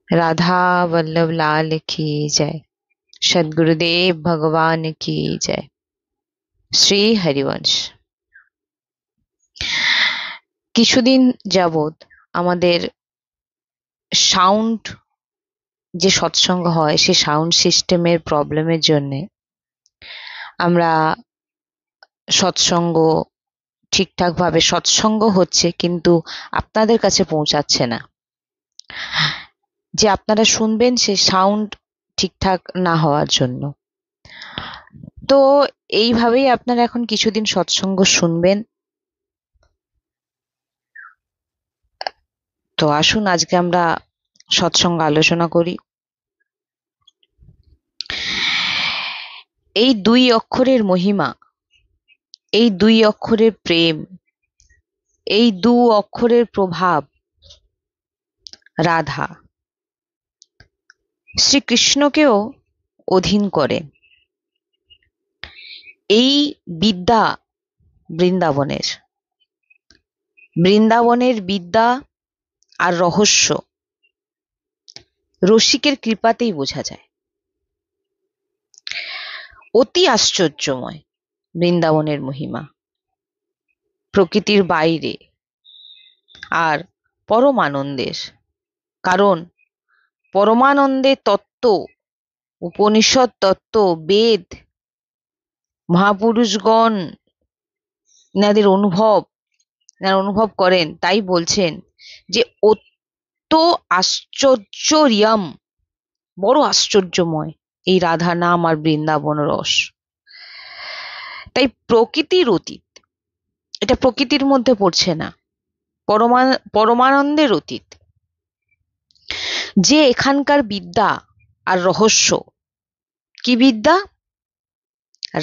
राधा वल्लभ लाल की जय। सद्गुरुदेव भगवान की जय। শ্রী হরিবংশ। কিছুদিন যাবৎ আমাদের সাউন্ড যে সৎসঙ্গ হয় সে সাউন্ড সিস্টেমের প্রবলেমের জন্য আমরা সৎসঙ্গ ঠিকঠাক ভাবে সৎসঙ্গ হচ্ছে কিন্তু আপনাদের কাছে পৌঁছাচ্ছে না। যে আপনারা শুনবেন সে সাউন্ড ঠিকঠাক না হওয়ার জন্য। তো এইভাবেই আপনারা এখন কিছুদিন সৎসঙ্গ শুনবেন। তো আসুন আজকে আমরা সৎসঙ্গ আলোচনা করি। এই দুই অক্ষরের মহিমা, এই দুই অক্ষরের প্রেম, এই দু অক্ষরের প্রভাব রাধা শ্রীকৃষ্ণকেও অধীন করে। এই বিদ্যা বৃন্দাবনের, বৃন্দাবনের বিদ্যা আর রহস্য রসিকের কৃপাতেই বোঝা যায়। অতি আশ্চর্যময় বৃন্দাবনের মহিমা, প্রকৃতির বাইরে আর পরম আনন্দের। কারণ পরমানন্দের তত্ত্ব, উপনিষদ তত্ত্ব, বেদ, মহাপুরুষগণ এনাদের অনুভব করেন, তাই বলছেন যে অত্য আশ্চর্যরিয়ম, বড় আশ্চর্যময় এই রাধা নাম আর বৃন্দাবন রস। তাই প্রকৃতির অতীত, এটা প্রকৃতির মধ্যে পড়ছে না, পরমানন্দের অতীত। যে এখানকার বিদ্যা আর রহস্য, কি বিদ্যা?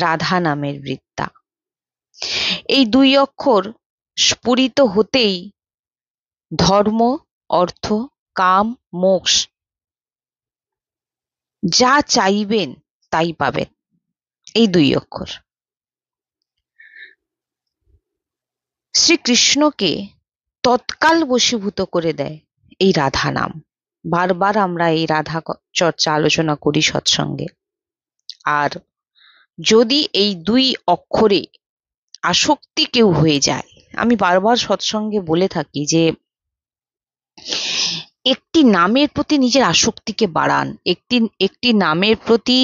রাধা নামের বিদ্যা। এই দুই অক্ষর স্ফুরিত হতেই ধর্ম, অর্থ, কাম, মোক্ষ যা চাইবেন তাই পাবেন। এই দুই অক্ষর শ্রীকৃষ্ণকে তৎকাল বশীভূত করে দেয় এই রাধা নাম। বারবার আমরা এই রাধা চর্চা আলোচনা করি সৎসঙ্গে। আর যদি এই দুই অক্ষরে আসক্তি কেউ হয়ে যায়, আমি বারবার সৎসঙ্গে বলে থাকি যে একটি নামের প্রতি নিজের আসক্তিকে বাড়ান, একটি নামের প্রতি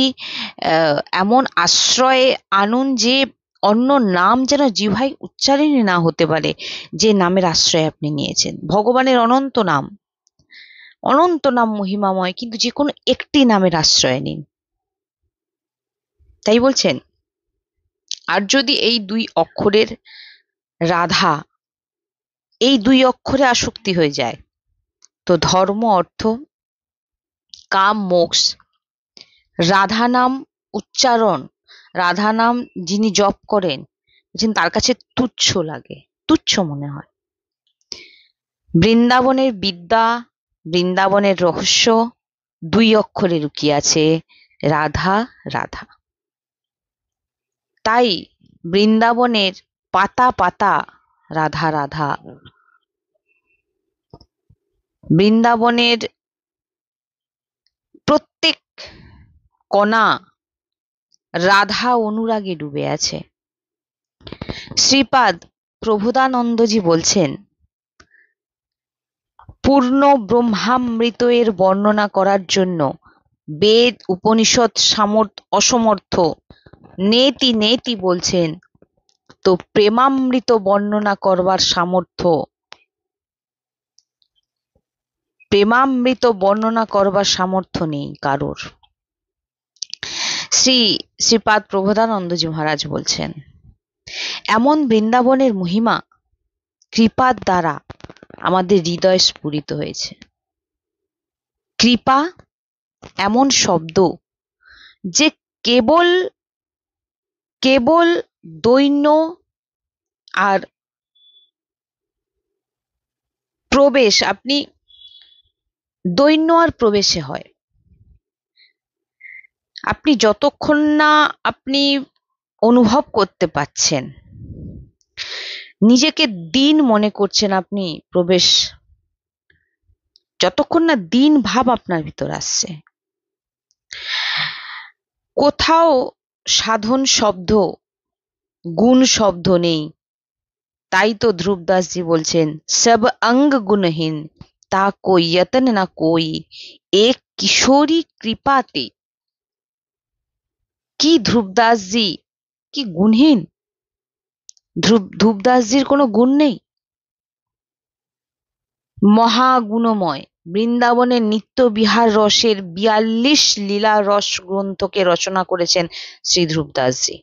এমন আশ্রয় আনুন যে অন্য নাম যেন জিহ্বায় উচ্চারণই না হতে পারে, যে নামের আশ্রয় আপনি নিয়েছেন। ভগবানের অনন্ত নাম, অনন্ত নাম মহিমাময়, কিন্তু যে কোনো একটি নামের আশ্রয় নিন। তাই বলছেন। আর যদি এই দুই অক্ষরের রাধা, এই দুই অক্ষরে আসক্তি হয়ে যায়, তো ধর্ম, অর্থ, কাম, মোক্ষ, রাধা নাম উচ্চারণ, রাধা নাম যিনি জপ করেন তার কাছে তুচ্ছ লাগে, তুচ্ছ মনে হয়। বৃন্দাবনের বিদ্যা, বৃন্দাবনের রহস্য দুই অক্ষরে লুকিয়ে আছে, রাধা রাধা। তাই বৃন্দাবনের পাতা পাতা রাধা রাধা, বৃন্দাবনের প্রত্যেক কণা রাধা অনুরাগে ডুবে আছে। শ্রীপাদ প্রবোধানন্দজি বলছেন, পূর্ণ ব্রহ্মামৃত এর বর্ণনা করার জন্য বেদ উপনিষদ অসমর্থ, নেতি নেতি বলছেন, তো প্রেমামৃত বর্ণনা করবার সামর্থ্য, প্রেমামৃত বর্ণনা করবার সামর্থ্য নেই কারোর। শ্রীপাদ প্রবোধানন্দজি মহারাজ বলছেন, এমন বৃন্দাবনের মহিমা কৃপার দ্বারা আমাদের হৃদয় স্ফুরিত হয়েছে। কৃপা এমন শব্দ যে কেবল কেবল দৈন্য আর প্রবেশ, আপনি দৈন্য আর প্রবেশে হয়। আপনি যতক্ষণ না আপনি অনুভব করতে পাচ্ছেন, নিজেকে দীন মনে করছেন, আপনি প্রবেশ যতক্ষণ না দিন ভাব আপনার ভিতর আসছে। কোথাও সাধন শব্দ, গুণ শব্দ নেই। তাই তো ধ্রুবদাসজি বলছেন, সব অঙ্গ গুণহীন, তা কোই যতন না কোই, এক কিশোরী কৃপাতে। কি ধ্রুবদাসজি কি গুণহীন? ধ্রুবদাসজির কোনো গুণ নেই? মহাগুণময় বৃন্দাবনের নিত্য বিহার রসের ৪২ লীলা রস গ্রন্থকে রচনা করেছেন শ্রী ধ্রুবদাসজি।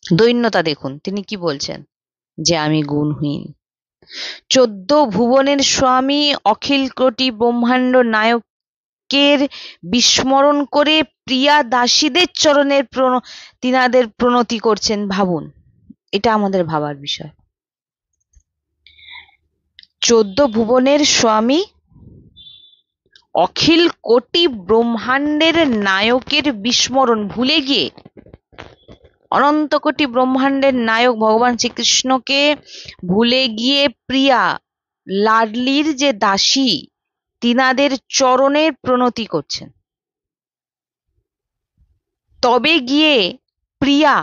দৈন্যতা দেখুন, তিনি কি বলছেন, যে আমি গুণহীন। ১৪ ভুবনের স্বামী, অখিল কোটি ব্রহ্মাণ্ড নায়কের বিস্মরণ করে প্রিয়া দাসীদের চরণের তিনাদের প্রণতি করছেন। ভাবুন, এটা আমাদের ভাবার বিষয়। ১৪ ভুবনের স্বামী, অখিল কোটি ব্রহ্মাণ্ডের নায়কের বিস্মরণ, ভুলে গিয়ে অনন্ত কোটি ব্রহ্মাণ্ডের নায়ক ভগবান শ্রীকৃষ্ণকে ভুলে গিয়ে প্রিয়া লাডলির যে দাসী, তিনাদের চরণের প্রণতি করছেন। তবে গিয়ে প্রিয়া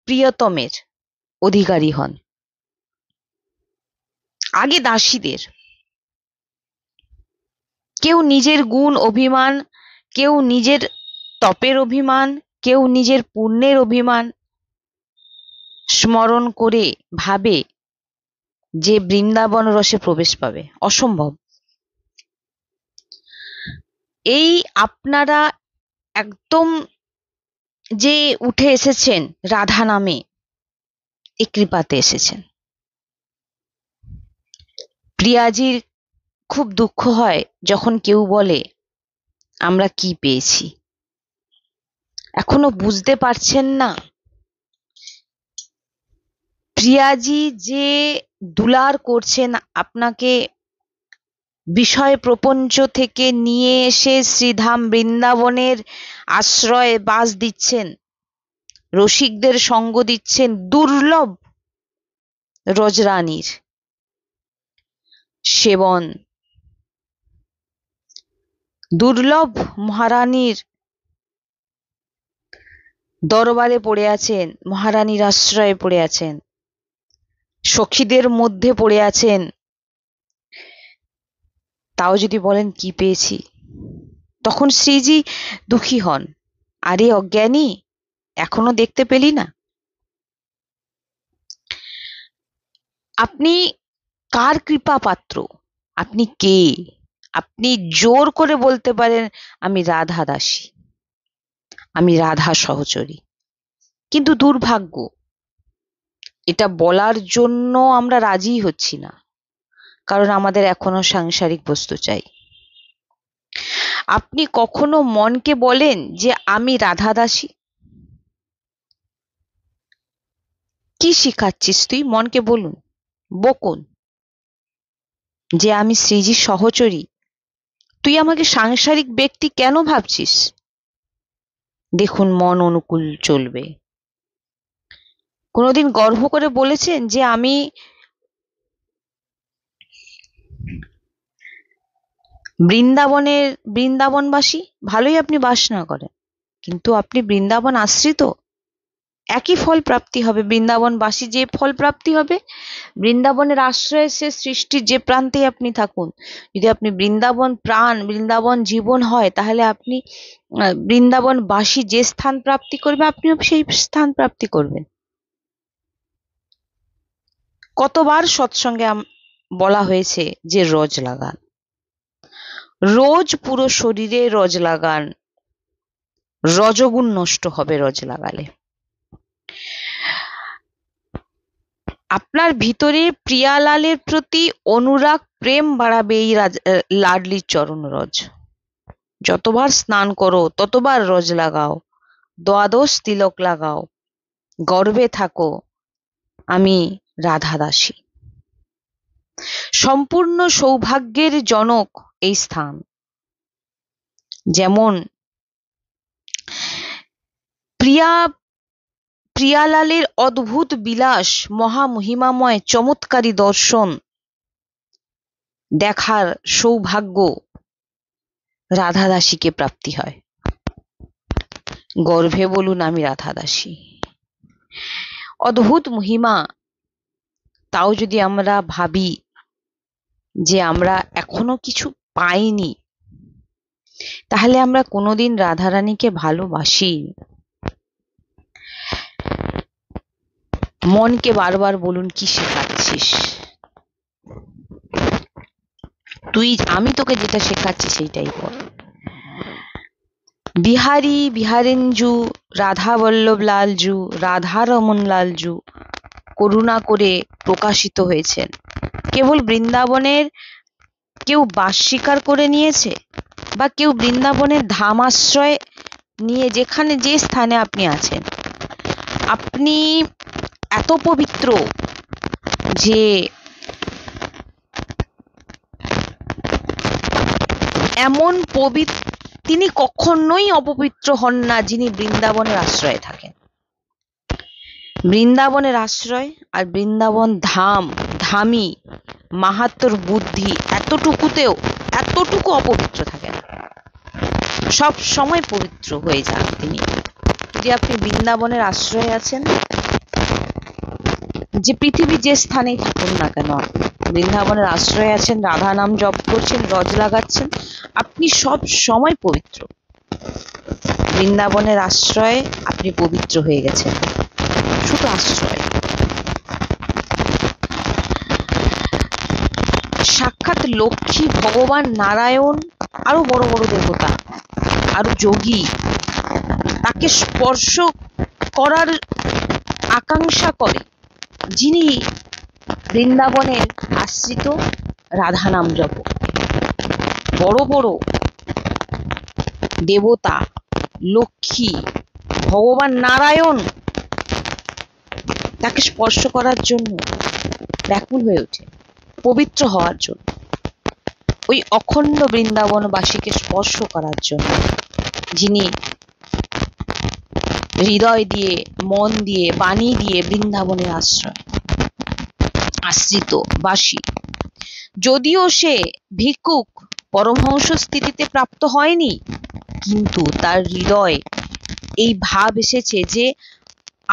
প্রিয়তমের অধিকারী হন। আগে দাসীদের। কেউ নিজের গুণ অভিমান, কেউ নিজের তপের অভিমান, কেউ নিজের পুণ্যের অভিমান স্মরণ করে ভাবে যে বৃন্দাবন রসে প্রবেশ পাবে। অসম্ভব। এই আপনারা একদম যে উঠে এসেছেন রাধা নামে, এই কৃপাতে এসেছেন। প্রিয়াজির খুব দুঃখ হয় যখন কেউ বলে আমরা কি পেয়েছি। এখনো বুঝতে পারছেন না প্রিয়াজি যে দুলার করছেন আপনাকে, বিষয় প্রপঞ্চ থেকে নিয়ে এসে শ্রীধাম বৃন্দাবনের আশ্রয়ে বাস দিচ্ছেন, রসিকদের সঙ্গ দিচ্ছেন, দুর্লভ রজরানীর সেবন, দুর্লভ মহারানীর দরবারে পড়ে আছেন, মহারানীর আশ্রয়ে পড়ে আছেন, সখীদের মধ্যে পড়ে আছেন। তাও যদি বলেন কি পেয়েছি, তখন শ্রীজি দুঃখী হন। আরে অজ্ঞানী, এখনো দেখতে পেলি না? আপনি কার কৃপা পাত্র? আপনি কে? আপনি জোর করে বলতে পারেন আমি রাধা দাসী, আমি রাধা সহচরী, কিন্তু দুর্ভাগ্য এটা বলার জন্য আমরা রাজি হচ্ছি না, কারণ আমাদের এখনো সাংসারিক বস্তু চাই। আপনি কখনো মনকে বলেন যে আমি রাধা দাসী? কি শিখাচ্ছিস তুই? মনকে বলুন, বকুন যে আমি শ্রীজির সহচরী, তুই আমাকে সাংসারিক ব্যক্তি কেন ভাবছিস? দেখুন, মন অনুকূল চলবে। কোনোদিন গর্ব করে বলেছেন যে আমি বৃন্দাবনবাসী? ভালোই আপনি বাসনা করেন, কিন্তু আপনি বৃন্দাবন আশ্রিত, একই ফল প্রাপ্তি হবে। বৃন্দাবনবাসী যে ফল প্রাপ্তি হবে, বৃন্দাবনের আশ্রয়ে সে সৃষ্টির যে প্রান্তেই আপনি থাকুন, যদি আপনি বৃন্দাবন প্রাণ, বৃন্দাবন জীবন হয়, তাহলে আপনি বৃন্দাবনবাসী যে স্থান প্রাপ্তি করবে, আপনিও সেই স্থান প্রাপ্তি করবেন। কতবার সৎসঙ্গে বলা হয়েছে যে রজ লাগান, রোজ পুরো শরীরে রজ লাগান, রজগুণ নষ্ট হবে রজ লাগালে। আপনার ভিতরে প্রিয়ালালের প্রতি অনুরাগ প্রেম বাড়াবে এই লাডলির চরণ রজ। যতবার স্নান করো ততবার রজ লাগাও, দ্বাদশ তিলক লাগাও, গর্বে থাকো আমি রাধা দাসী। সম্পূর্ণ সৌভাগ্যের জনক এই স্থান। যেমন প্রিয়ালালের অদ্ভুত বিলাস, মহামহিমাময় চমৎকারী দর্শন, দেখার সৌভাগ্য রাধা দাসীকে প্রাপ্তি হয়। গর্ভে বলুন আমি রাধা দাসী। অদ্ভুত মহিমা। তাও যদি আমরা ভাবি যে আমরা এখনো কিছু পাইনি, তাহলে আমরা কোনোদিন রাধারানীকে ভালোবাসি। মনকে বারবার বলুন কি শেখাচ্ছিস তুই, আমি তোকে যেটা শেখাচ্ছি সেইটাই বল। বিহারী বিহারেঞ্জু রাধা বল্লভ লালজু রাধা রমন লালজু করুণা করে প্রকাশিত হয়েছেন। কেবল বৃন্দাবনের কেউ বাস স্বীকার করে নিয়েছে, বা কেউ বৃন্দাবনের ধামাশ্রয় নিয়ে যেখানে যে স্থানে আপনি আছেন, আপনি এত পবিত্র যে এমন পবিত্র, তিনি কখনোই অপবিত্র হন না যিনি বৃন্দাবনের আশ্রয়ে থাকেন। বৃন্দাবনের আশ্রয় আর বৃন্দাবন ধাম, ধামী মাহাত্ম্যর বুদ্ধি এতটুকুতেও এতটুকু অপবিত্র থাকেন, সব সময় পবিত্র হয়ে যান তিনি। যে আপনি বৃন্দাবনের আশ্রয়ে আছেন, যে পৃথিবীর যে স্থানেই থাকুন না কেন, বৃন্দাবনের আশ্রয়ে আছেন, রাধা নাম জপ করছেন, রজ লাগাচ্ছেন, আপনি সব সময় পবিত্র। বৃন্দাবনের আশ্রয়ে আপনি পবিত্র হয়ে গেছেন, শুধু আশ্রয়। সাক্ষাৎ লক্ষ্মী, ভগবান নারায়ণ, আরো বড় বড় দেবতা, আরো যোগী তাকে স্পর্শ করার আকাঙ্ক্ষা করে, যিনি বৃন্দাবনের আশ্রিত রাধা নাম জপ। বড় বড় দেবতা, লক্ষ্মী, ভগবান নারায়ণ তাকে স্পর্শ করার জন্য ব্যাকুল হয়ে ওঠে, পবিত্র হওয়ার জন্য, ওই অখণ্ড বৃন্দাবনবাসীকে স্পর্শ করার জন্য, যিনি হৃদয় দিয়ে, মন দিয়ে, বাণী দিয়ে বৃন্দাবনের আশ্রিত বাসী। যদিও সে ভিক্ষুক পরমহংস স্থিতিতে প্রাপ্ত হয়নি, কিন্তু তার হৃদয় এই ভাব এসেছে যে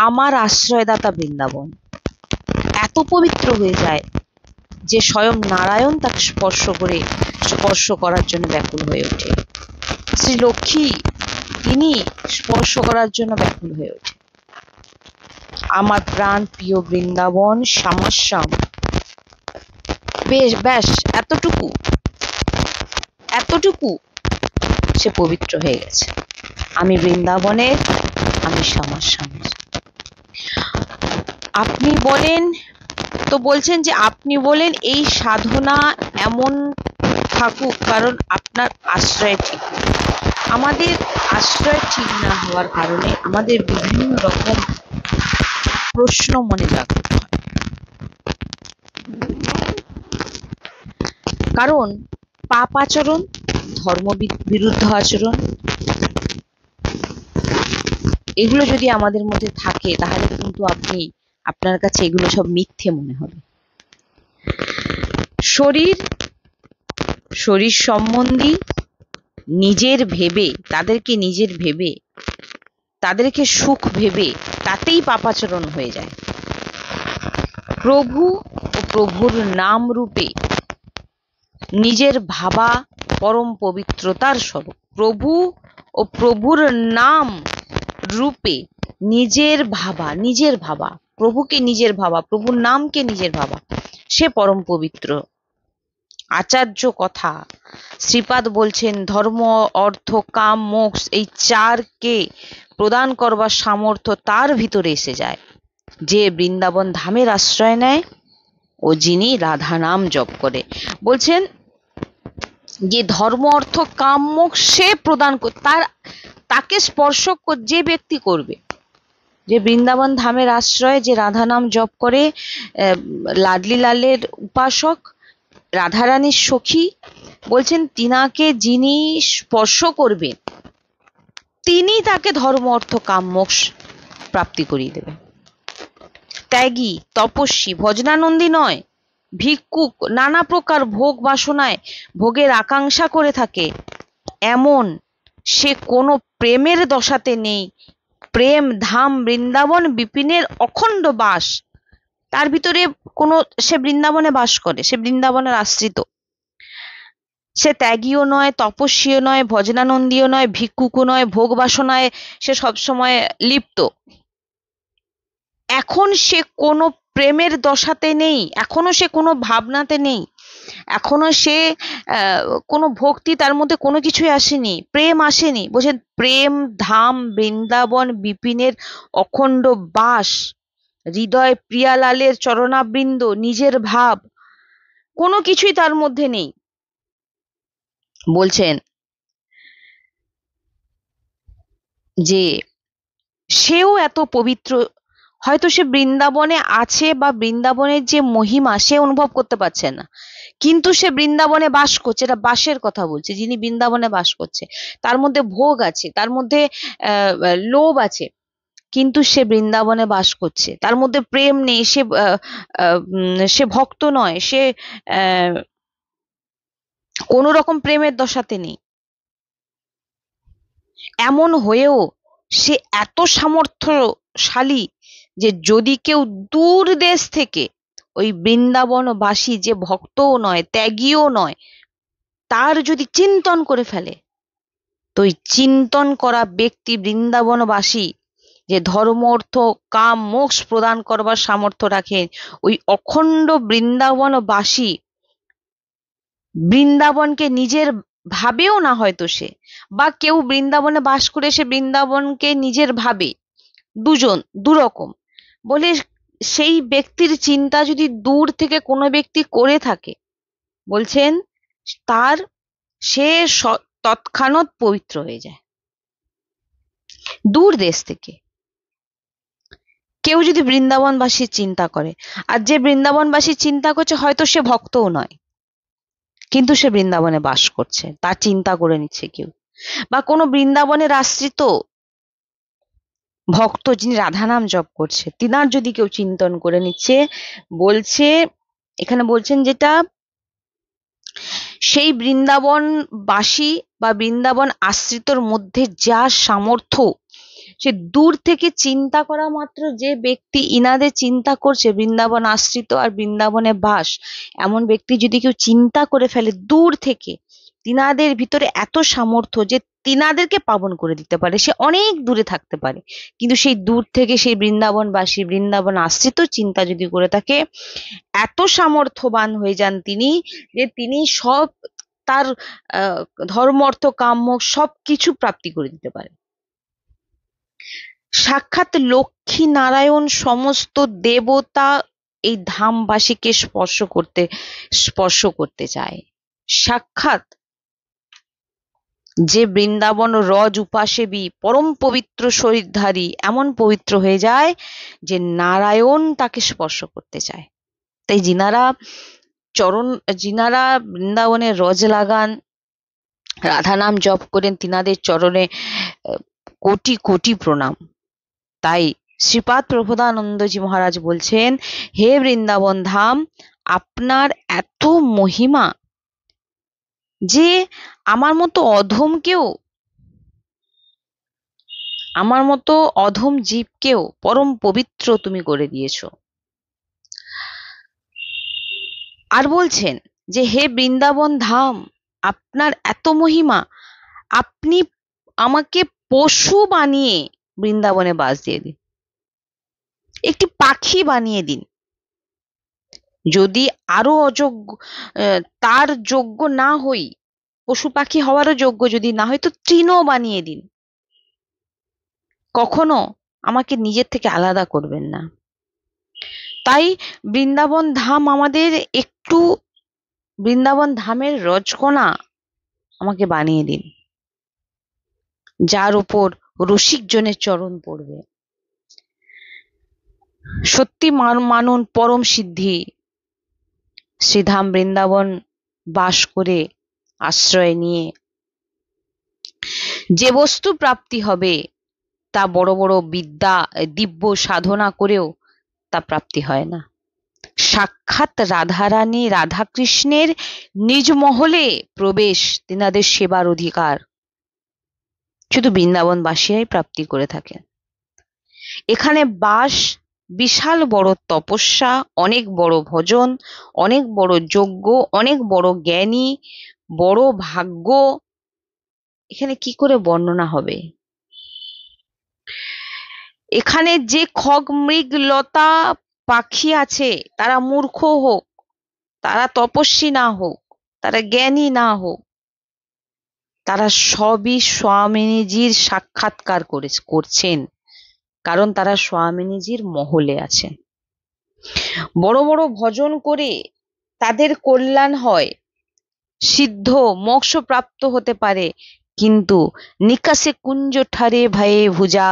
আমার আশ্রয়দাতা বৃন্দাবন। এত পবিত্র হয়ে যায় যে স্বয়ং নারায়ণ তাকে স্পর্শ করার জন্য ব্যাকুল হয়ে ওঠে। শ্রী লক্ষ্মী তিনি স্পর্শ করার জন্য ব্যাকুল হয়ে ওঠে। আমার প্রাণ প্রিয় বৃন্দাবন শ্যামাশ্যাম। ব্যাস এতটুকু সে পবিত্র হয়ে গেছে। আমি বৃন্দাবনের, আমি শ্যামাশ্যামের। আপনি বলেন তো, বলছেন যে আপনি বলেন এই সাধনা এমন থাকুক কারণ আপনার আশ্রয় ঠিক। আমাদের আশ্রয় ঠিক না হওয়ার কারণে আমাদের বিভিন্ন রকম প্রশ্ন মনে জাগ্রত হয়। কারণ পাপ আচরণ, ধর্ম বিরুদ্ধ আচরণ, এগুলো যদি আমাদের মধ্যে থাকে, তাহলে কিন্তু আপনার কাছে এগুলো সব মিথ্যে মনে হবে। শরীর সম্বন্ধী তাদেরকে সুখ ভেবে তাতেই পাপাচরণ হয়ে যায়। প্রভু ও প্রভুর নাম রূপে নিজের ভাবা পরম পবিত্রতার স্বরূপ। প্রভু ও প্রভুর নাম রূপে নিজের ভাবা, প্রভুকে নিজের ভাবা, প্রভুর নামকে নিজের ভাবা, সে পরম পবিত্র। আচার্য কথা শ্রীপাদ বলছেন, ধর্ম, অর্থ, কাম, মোক্ষ এই চারকে প্রদান করবার সামর্থ্য তার ভিতরে এসে যায় যে বৃন্দাবন ধামের আশ্রয় নেয় ও যিনি রাধা নাম জপ করে। বলছেন যে ধর্ম, অর্থ, কাম, মোক্ষ সে প্রদান তাকে স্পর্শ যে ব্যক্তি করবে, যে বৃন্দাবন ধামের আশ্রয়, যে রাধা নাম জপ করে, লাডলি লালের উপাসক, রাধারানীর সখী, বলছেন তিনাকে যিনি স্পর্শ করবেন তিনি তাকে ধর্ম, অর্থ, কাম, মোক্ষ প্রাপ্তি করিয়ে দেবেন। ত্যাগী, তপস্বী, ভজনানন্দী নয়, ভিক্ষুক নানা প্রকার ভোগ বাসনায় ভোগের আকাঙ্ক্ষা করে থাকে, এমন সে কোনো প্রেমের দশাতে নেই। প্রেম ধাম বৃন্দাবন বিপিনের অখণ্ড বাস, তার ভিতরে কোনো, সে বৃন্দাবনে বাস করে, সে বৃন্দাবনের আশ্রিত। সে ত্যাগীও নয়, তপস্বীও নয়, ভজনানন্দীও নয়, ভিক্ষুকও নয়, ভোগ বাসনায় সে সবসময় লিপ্ত। এখন সে কোনো প্রেমের দশাতে নেই, এখনো সে কোনো ভাবনাতে নেই, এখনো সে কোনো ভক্তি তার মধ্যে কোনো কিছুই আসেনি, প্রেম আসেনি। বলছেন প্রেম ধাম বৃন্দাবন বিপিনের অখণ্ড বাস, হৃদয় প্রিয়ালালের চরণাবৃন্দ, নিজের ভাব কোনো কিছুই তার মধ্যে নেই। বলছেন যে সেও এত পবিত্র, হয়তো সে বৃন্দাবনে আছে বা বৃন্দাবনের যে মহিমা সে অনুভব করতে পারছে না, কিন্তু সে বৃন্দাবনে বাস করছে, এটা বাসের কথা বলছে, যিনি বৃন্দাবনে বাস করছে তার মধ্যে ভোগ আছে, তার মধ্যে লোভ আছে, কিন্তু সে বৃন্দাবনে বাস করছে, তার মধ্যে প্রেম নেই, সে ভক্ত নয়, সে কোন রকম প্রেমের দশাতে নেই। এমন হয়েও সে এত সামর্থ্যশালী যে যদি কেউ দূর দেশ থেকে ওই বৃন্দাবনবাসী, যে ভক্তও নয় ত্যাগীও নয়, তার যদি চিন্তন করে ফেলে, তো ওই চিন্তন করা ব্যক্তি বৃন্দাবনবাসী যে ধর্ম অর্থ কাম মোক্ষ প্রদান করবার সামর্থ্য রাখেন, ওই অখণ্ড বৃন্দাবনবাসী বৃন্দাবনকে নিজের ভাবেও না, হয়তো সে বা কেউ বৃন্দাবনে বাস করে সে বৃন্দাবনকে নিজের ভাবে, দুজন দুরকম। বলে সেই ব্যক্তির চিন্তা যদি দূর থেকে কোনো ব্যক্তি করে থাকে, বলছেন তার সে তৎক্ষণাৎ পবিত্র হয়ে যায়। দূর দেশ থেকে কেউ যদি বৃন্দাবনবাসীর চিন্তা করে, আর যে বৃন্দাবনবাসীর চিন্তা করছে হয়তো সে ভক্তও নয়, কিন্তু সে বৃন্দাবনে বাস করছে, তার চিন্তা করে নিচ্ছে কেউ, বা কোনো বৃন্দাবনের আশ্রিত ভক্ত যিনি রাধা নাম জপ করছে, তিনার যদি কেউ চিন্তন করে নিচ্ছে, বলছে এখানে বলছেন যেটা সেই বৃন্দাবনবাসী বা বৃন্দাবন আশ্রিতর মধ্যে যা সামর্থ্য, সে দূর থেকে চিন্তা করা মাত্র যে ব্যক্তি ইনাদের চিন্তা করছে, বৃন্দাবন আশ্রিত আর বৃন্দাবনে বাস, এমন ব্যক্তি যদি কেউ চিন্তা করে ফেলে দূর থেকে, তিনাদের ভিতরে এত সামর্থ্য যে তিনাদেরকে পাবন করে দিতে পারে, সে অনেক দূরে থাকতে পারে, কিন্তু সেই দূর থেকে সেই বৃন্দাবনবাসী বৃন্দাবন আশ্রিত চিন্তা যদি করে থাকে, এত সামর্থ্যবান হয়ে যান তিনি যে তিনি সব তার ধর্ম অর্থ কাম্য সবকিছু প্রাপ্তি করে দিতে পারে। সাক্ষাৎ লক্ষ্মী নারায়ণ সমস্ত দেবতা এই ধামবাসীকে স্পর্শ করতে চায়। সাক্ষাৎ যে বৃন্দাবন রজ উপাসেবী পরম পবিত্র শরীরধারী এমন পবিত্র হয়ে যায় যে নারায়ণ তাকে স্পর্শ করতে চায়। তাই যিনারা বৃন্দাবনে রজ লাগান, রাধা নাম জপ করেন, তিনাদের চরণে কোটি কোটি প্রণাম। তাই শ্রীপাদ প্রবোধানন্দজি মহারাজ বলছেন, হে বৃন্দাবন ধাম, আপনার এত মহিমা যে আমার মতো অধম জীবকেও পরম পবিত্র তুমি করে দিয়েছ। আর বলছেন যে হে বৃন্দাবন ধাম, আপনার এত মহিমা, আপনি আমাকে পশু বানিয়ে বৃন্দাবনে বাস দিয়ে দিন, একটি পাখি বানিয়ে দিন, যদি আরো অযোগ্য তার যোগ্য না হই, পশু পাখি হওয়ারও যোগ্য যদি না হয়, তো তৃণও বানিয়ে দিন, কখনো আমাকে নিজের থেকে আলাদা করবেন না। তাই বৃন্দাবন ধাম আমাদের একটু, বৃন্দাবন ধামের রজকণা আমাকে বানিয়ে দিন, যার উপর রসিক জনের চরণ পড়বে। সত্যি মানুন পরম সিদ্ধি শ্রীধাম বৃন্দাবন বাস করে আশ্রয় নিয়ে যে বস্তু প্রাপ্তি হবে তা বড় বড় বিদ্যা দিব্য সাধনা করেও তা প্রাপ্তি হয় না। সাক্ষাৎ রাধারানী রাধাকৃষ্ণের নিজ মহলে প্রবেশ তিনাদের সেবার অধিকার শুধু বৃন্দাবনবাসীরাই প্রাপ্তি করে থাকেন। এখানে বাস বিশাল বড় তপস্যা, অনেক বড় ভজন, অনেক বড় যজ্ঞ, অনেক বড় জ্ঞানী, বড় ভাগ্য, এখানে কি করে বর্ণনা হবে। এখানে যে খগ মৃগ লতা পাখি আছে তারা মূর্খ হোক, তারা তপস্বী না হোক, তারা জ্ঞানী না হোক, তারা সবই স্বামিনীজির সাক্ষাৎকার করছেন, কারণ তারা স্বামিনীজির মহলে আছে। বড় বড় ভজন করে তাদের কল্যাণ হয়, সিদ্ধ মোক্ষ প্রাপ্ত হতে পারে, কিন্তু নিকাশে কুঞ্জ ঠারে ভয়ে ভুজা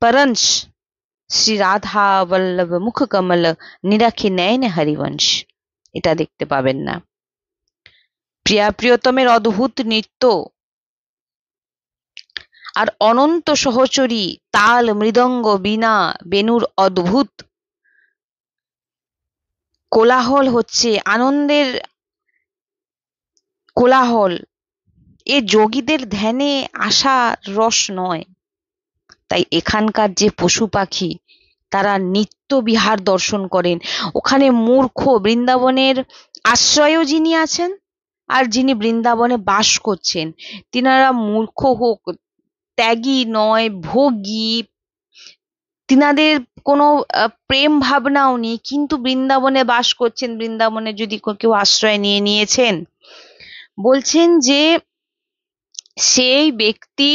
परंश শ্রী রাধা বল্লভ মুখ কমল নিরাখে নয়ন হরিবংশ, এটা দেখতে পাবেন না। প্রিয়া প্রিয়তমের অদ্ভুত নৃত্য আর অনন্ত সহচরী তাল মৃদঙ্গ বীণা বেণুর অদ্ভুত কোলাহল হচ্ছে আনন্দের কোলাহল, এ যোগীদের ধ্যানে আসা রস নয়। তাই এখানকার যে পশু পাখি তারা নিত্য বিহার দর্শন করেন। ওখানে মূর্খ বৃন্দাবনের আশ্রয়ও যিনি আছেন আর যিনি বৃন্দাবনে বাস করছেন তিনারা মূর্খ হোক, ত্যাগী নয়, ভোগী, তিনাদের কোনো প্রেম ভাবনাও নেই, কিন্তু বৃন্দাবনে বাস করছেন। বৃন্দাবনে যদি কেউ আশ্রয় নিয়েছেন, বলছেন যে সেই ব্যক্তি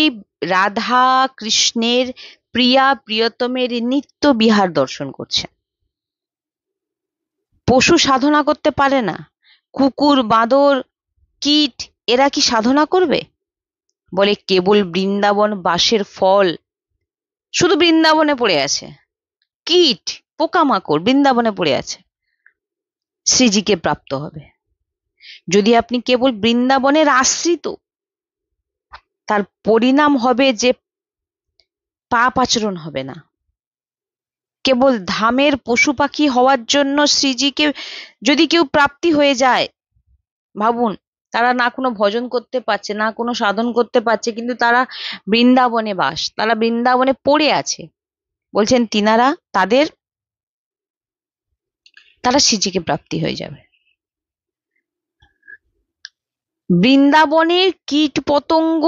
রাধা কৃষ্ণের প্রিয়া প্রিয়তমের নিত্য বিহার দর্শন করছেন। পশু সাধনা করতে পারে না, কুকুর বাঁদর কীট এরা কি সাধনা করবে? বলে কেবল বৃন্দাবন বাসের ফল শুধু বৃন্দাবনে পড়ে আছে, কীট পোকামাকড় বৃন্দাবনে পড়ে আছে, শ্রীজিকে প্রাপ্ত হবে। যদি আপনি কেবল বৃন্দাবনের আশ্রিত, তার পরিণাম হবে যে পাপ আচরণ হবে না। কেবল ধামের পশু পাখি হওয়ার জন্য শ্রীজিকে যদি কেউ প্রাপ্তি হয়ে যায়, ভাবুন তারা না কোনো ভজন করতে পারছে না কোনো সাধন করতে পারছে, কিন্তু তারা বৃন্দাবনে বাস, তারা বৃন্দাবনে পড়ে আছে, বলছেন তিনারা তারা শ্রীজিকে প্রাপ্তি হয়ে যাবে। বৃন্দাবনের কীট পতঙ্গ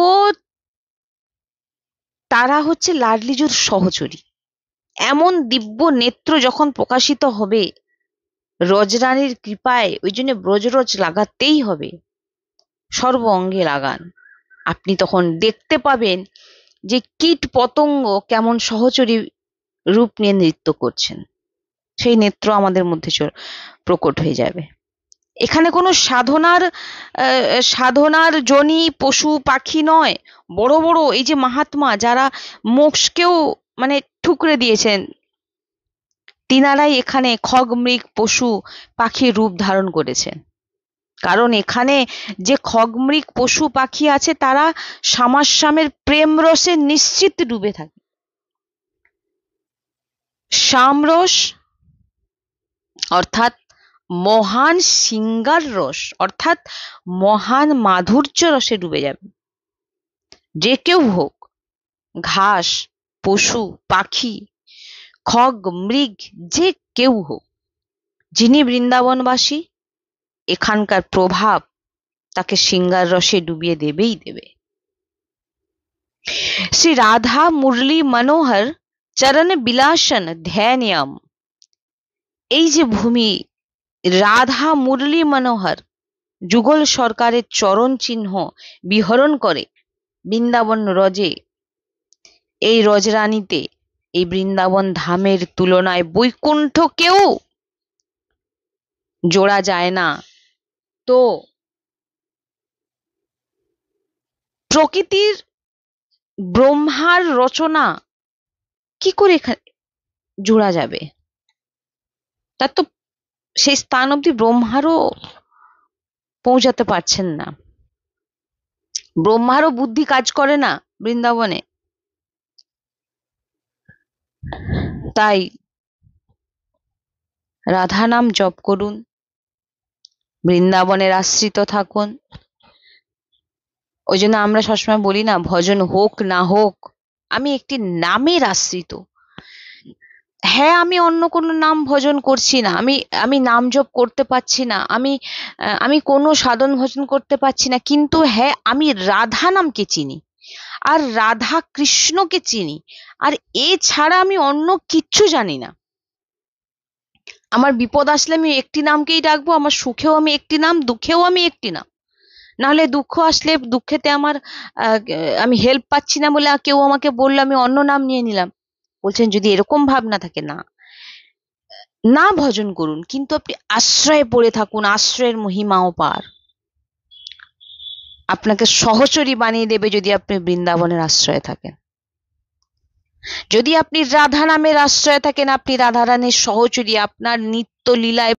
তারা হচ্ছে লাডলিজুর সহচরী। এমন দিব্য নেত্র যখন প্রকাশিত হবে রজরানীর কৃপায়, ওই জন্য ব্রজরজ লাগাতেই হবে, সর্ব অঙ্গে লাগান। আপনি তখন দেখতে পাবেন যে কীট পতঙ্গ কেমন সহচরী রূপ নিয়ে নৃত্য করছেন, সেই নেত্র আমাদের মধ্যে প্রকট হয়ে যাবে। এখানে কোনো সাধনার জনি পশু পাখি নয়, বড় বড় এই যে মহাত্মা যারা মোক্ষকেও মানে ঠুকরে দিয়েছেন, তিনারাই এখানে খগ মৃগ পশু পাখির রূপ ধারণ করেছেন। কারণ এখানে যে খগ মৃগ পশু পাখি আছে তারা শ্যামাস্যামের প্রেম রসে নিশ্চিত ডুবে থাকে। শ্যামরস অর্থাৎ মহান সিঙ্গার রস, অর্থাৎ মহান মাধুর্য রসে ডুবে যাবে। যে কেউ হোক, ঘাস পশু পাখি খগ মৃগ যে কেউ হোক, যিনি বৃন্দাবনবাসী এখানকার প্রভাব তাকে সিঙ্গার রসে ডুবিয়ে দেবেই দেবে। শ্রী রাধা মুরলী মনোহর চরণ বিলাসন ধ্যানয়ম, এই যে ভূমি রাধা মুরলী মনোহর যুগল সরকারের চরণ চিহ্ন বিহরণ করে বৃন্দাবন রজে, এই রজরানীতে এই বৃন্দাবন ধামের তুলনায় বৈকুণ্ঠকেও জোড়া যায় না। তো প্রকৃতির ব্রহ্মার রচনা কি করে এখানে জোড়া যাবে? তার তো সেই স্থান অব্দি ব্রহ্মারও পৌঁছাতে পারছেন না, ব্রহ্মারও বুদ্ধি কাজ করে না বৃন্দাবনে। তাই রাধা নাম জপ করুন, বৃন্দাবনের আশ্রিত থাকুন। ওই জন্য আমরা সবসময় বলি না, ভজন হোক না হোক আমি একটি নামের আশ্রিত। হ্যাঁ, আমি অন্য কোনো নাম ভজন করছি না, আমি নাম জপ করতে পারছি না, আমি কোনো সাধন ভজন করতে পারছি না, কিন্তু হ্যাঁ আমি রাধা নামকে চিনি আর রাধা কৃষ্ণকে চিনি, আর এছাড়া আমি অন্য কিচ্ছু জানি না। আমার বিপদ আসলে আমি একটি নামকেই ডাকবো, আমার সুখেও আমি একটি নাম, দুঃখেও আমি একটি নাম। নাহলে দুঃখ আসলে দুঃখেতে আমার আমি হেল্প পাচ্ছি না বলে কেউ আমাকে বললো, আমি অন্য নাম নিয়ে নিলাম। বলছেন যদি এরকম ভাবনা থাকে, না না ভজন করুন, কিন্তু আপনি আশ্রয়ে পড়ে থাকুন, আশ্রয়ের মহিমাও পার। আপনাকে সহচরী বানিয়ে দেবে যদি আপনি বৃন্দাবনের আশ্রয়ে থাকেন। যদি আপনি রাধা নামের আশ্রয়ে থাকেন, আপনি রাধা রানীর সহচরী, আপনার নিত্য লীলায়